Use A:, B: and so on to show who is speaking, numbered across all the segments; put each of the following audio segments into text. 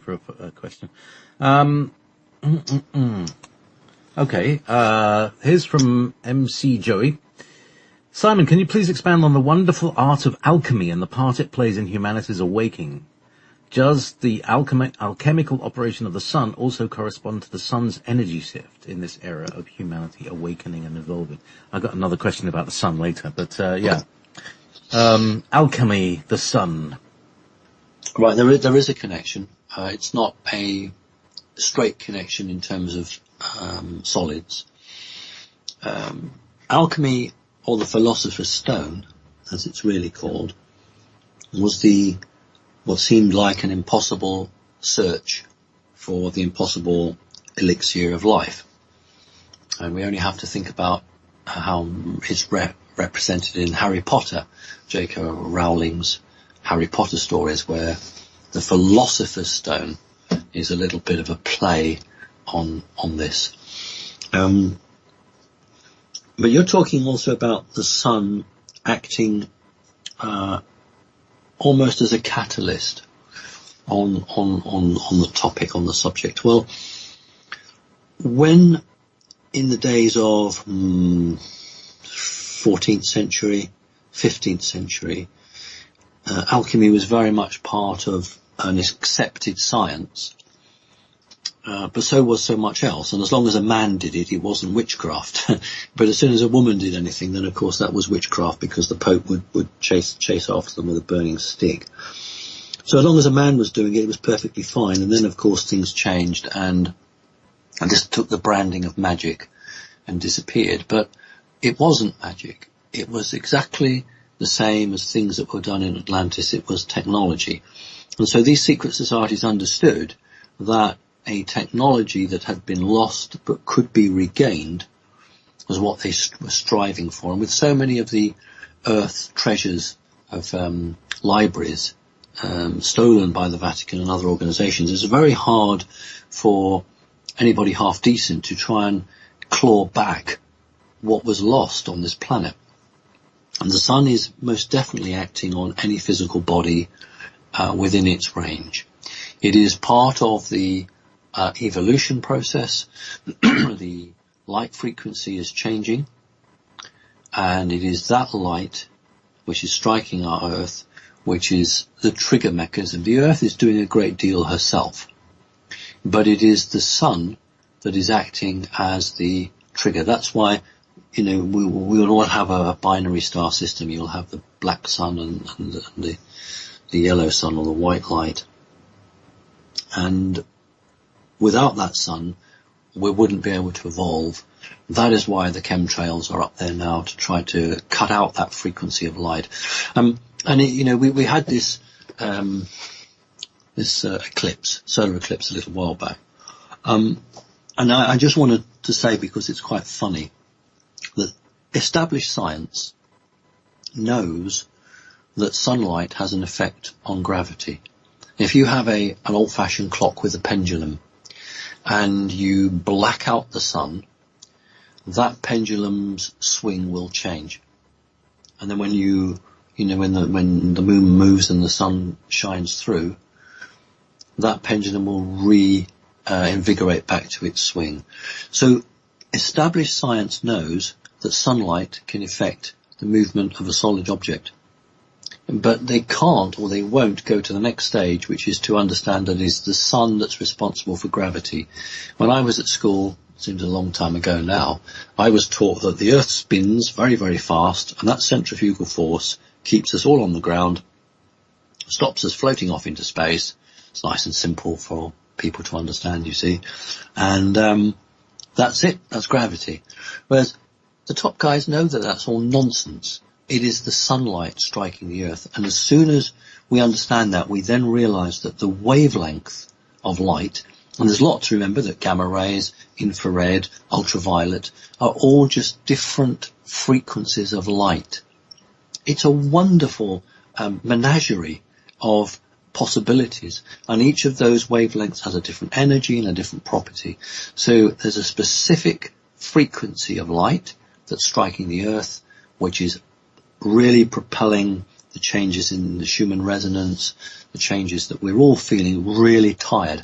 A: for a question. Okay, here's from MC Joey. Simon, can you please expand on the wonderful art of alchemy and the part it plays in humanity's awakening? Does the alchemical operation of the sun also correspond to the sun's energy shift in this era of humanity awakening and evolving? I've got another question about the sun later, but yeah. Alchemy, the sun.
B: Right, there is a connection. It's not a straight connection in terms of solids. Alchemy, or the philosopher's stone, as it's really called, was what seemed like an impossible search for the impossible elixir of life. And we only have to think about how it's represented in Harry Potter, J.K. Rowling's Harry Potter stories, where the philosopher's stone is a little bit of a play on this. But you're talking also about the sun acting almost as a catalyst on the topic, on the subject. Well, when in the days of 14th century, 15th century, alchemy was very much part of an accepted science, but so was so much else. And as long as a man did it, it wasn't witchcraft. But as soon as a woman did anything, then of course that was witchcraft, because the Pope would chase after them with a burning stick. So as long as a man was doing it, it was perfectly fine. And then of course things changed, and just took the branding of magic and disappeared. But it wasn't magic. It was exactly the same as things that were done in Atlantis. It was technology. And so these secret societies understood that a technology that had been lost but could be regained was what they were striving for. And with so many of the earth treasures of libraries stolen by the Vatican and other organizations, it's very hard for anybody half decent to try and claw back what was lost on this planet. And the sun is most definitely acting on any physical body within its range. It is part of the evolution process. The light frequency is changing, and it is that light which is striking our Earth which is the trigger mechanism. The Earth is doing a great deal herself, but it is the sun that is acting as the trigger. That's why, we will all have a binary star system. You'll have the black sun and the yellow sun, or the white light. And without that sun, we wouldn't be able to evolve. That is why the chemtrails are up there now, to try to cut out that frequency of light. We had this solar eclipse a little while back. And I just wanted to say, because it's quite funny, that established science knows that sunlight has an effect on gravity. If you have an old-fashioned clock with a pendulum, and you black out the sun, that pendulum's swing will change. And then when when the moon moves and the sun shines through, that pendulum will invigorate back to its swing. So established science knows that sunlight can affect the movement of a solid object. But they can't, or they won't, go to the next stage, which is to understand that it is the sun that's responsible for gravity. When I was at school, it seems a long time ago now, I was taught that the Earth spins very, very fast, and that centrifugal force keeps us all on the ground, stops us floating off into space. It's nice and simple for people to understand, you see. And that's it, that's gravity. Whereas the top guys know that that's all nonsense. It is the sunlight striking the Earth. And as soon as we understand that, we then realize that the wavelength of light, and there's a lot to remember, that gamma rays, infrared, ultraviolet, are all just different frequencies of light. It's a wonderful menagerie of possibilities, and each of those wavelengths has a different energy and a different property. So there's a specific frequency of light that's striking the Earth, which is really propelling the changes in the Schumann resonance, the changes that we're all feeling really tired.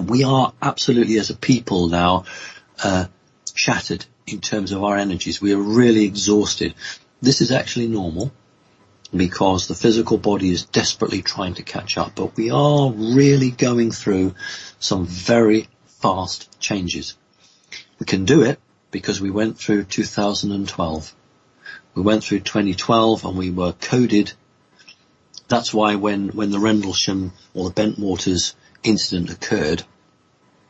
B: We are absolutely, as a people now, shattered in terms of our energies. We are really exhausted. This is actually normal because the physical body is desperately trying to catch up, but we are really going through some very fast changes. We can do it because we went through 2012. We went through 2012 and we were coded. That's why when the Rendlesham or the Bentwaters incident occurred,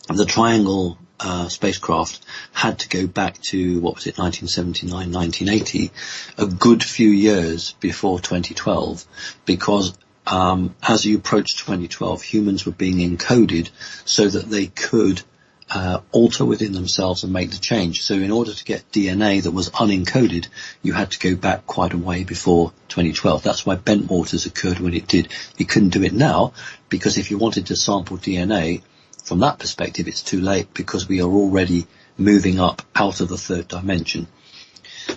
B: the Triangle spacecraft had to go back to, 1979, 1980, a good few years before 2012, because as you approached 2012, humans were being encoded so that they could alter within themselves and make the change. So in order to get DNA that was unencoded, you had to go back quite a way before 2012. That's why Bentwaters occurred when it did. You couldn't do it now, because if you wanted to sample DNA, from that perspective, it's too late, because we are already moving up out of the third dimension.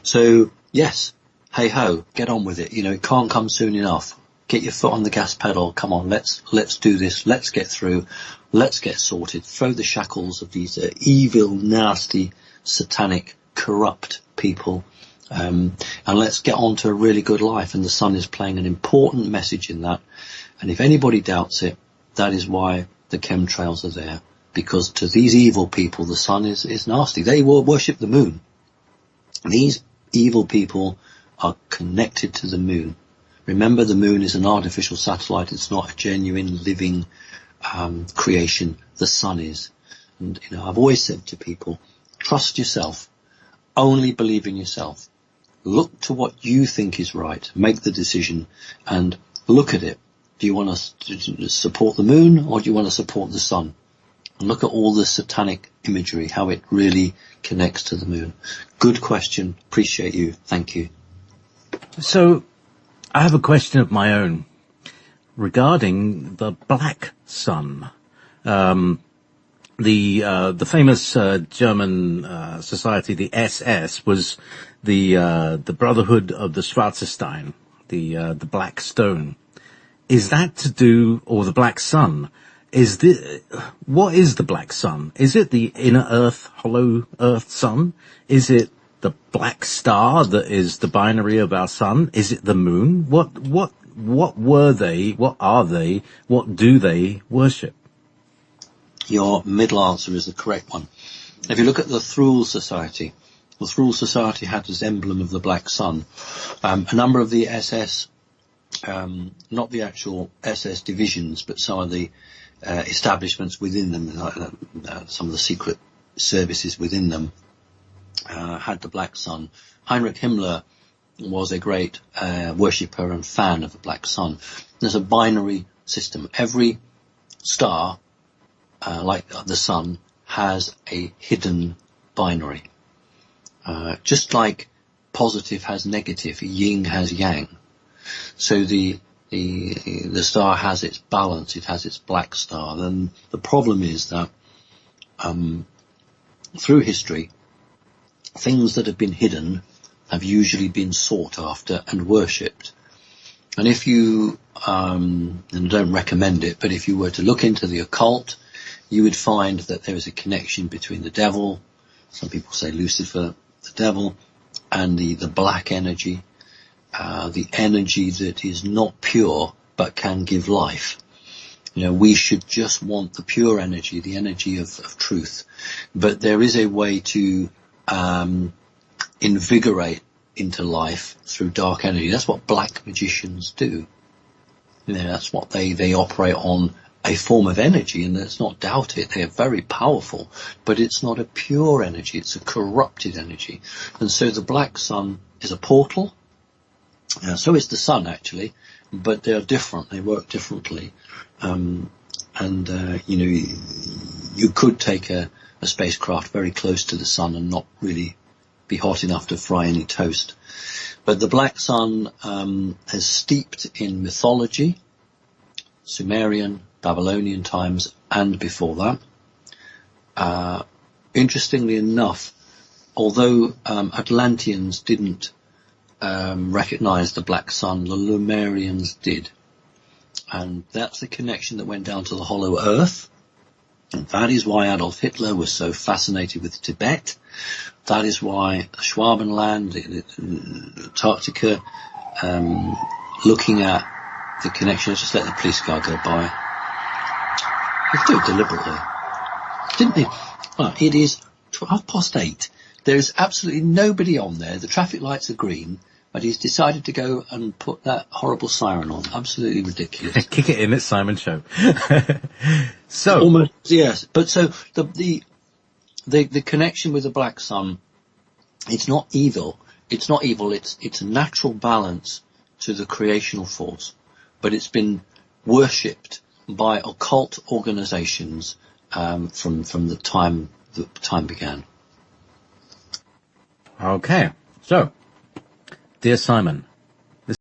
B: So, yes, hey ho, get on with it. You know, it can't come soon enough. Get your foot on the gas pedal. Come on, let's do this. Let's get through. Let's get sorted. Throw the shackles of these evil, nasty, satanic, corrupt people. And let's get on to a really good life. And the sun is playing an important message in that. And if anybody doubts it, that is why the chemtrails are there. Because to these evil people, the sun is nasty. They will worship the moon. These evil people are connected to the moon. Remember, the moon is an artificial satellite. It's not a genuine living creation. The sun is. And, you know, I've always said to people, trust yourself. Only believe in yourself. Look to what you think is right. Make the decision and look at it. Do you want to support the moon, or do you want to support the sun? And look at all the satanic imagery, how it really connects to the moon. Good question. Appreciate you. Thank you.
A: So, I have a question of my own regarding the black sun. The famous German society, the SS, was the Brotherhood of the Schwarzestein, the Black Stone. Is that to do, or the Black Sun? What is the Black Sun? Is it the inner Earth, hollow Earth sun? Is it the black star that is the binary of our sun? Is it the moon? What were they? What are they? What do they worship?
B: Your middle answer is the correct one. If you look at the Thule Society, the Thule Society had as emblem of the black sun. A number of the SS, not the actual SS divisions, but some of the establishments within them, some of the secret services within them, had the black sun. Heinrich Himmler was a great worshipper and fan of the black sun. There's a binary system. Every star, like the sun, has a hidden binary. Just like positive has negative, yin has yang. So the star has its balance, it has its black star. Then the problem is that through history, things that have been hidden have usually been sought after and worshipped. And if you, and I don't recommend it, but if you were to look into the occult, you would find that there is a connection between the devil, some people say Lucifer, the devil, and the black energy, the energy that is not pure but can give life. You know, we should just want the pure energy, the energy of truth. But there is a way to invigorate into life through dark energy. That's what black magicians do. You know, that's what they operate on, a form of energy, and let's not doubt it. They are very powerful, but it's not a pure energy. It's a corrupted energy. And so the black sun is a portal. So is the sun, actually, but they are different. They work differently. You know, you could take a spacecraft very close to the sun and not really be hot enough to fry any toast. But the black sun is steeped in mythology, Sumerian, Babylonian times, and before that. Interestingly enough, although Atlanteans didn't recognise the black sun. The Lemurians did. And that's the connection that went down to the hollow earth. And that is why Adolf Hitler was so fascinated with Tibet. That is why Schwabenland, Antarctica, looking at the connection. Just let the police car go by. They do it deliberately. Didn't they? Well, it is 8:12. There is absolutely nobody on there. The traffic lights are green, but he's decided to go and put that horrible siren on. Absolutely ridiculous.
A: Kick it in, it's Simon's show. So
B: almost, yes. But so the connection with the black sun, it's not evil. It's not evil. It's a natural balance to the creational force, but it's been worshipped by occult organizations from the time began.
A: Okay, so, dear Simon,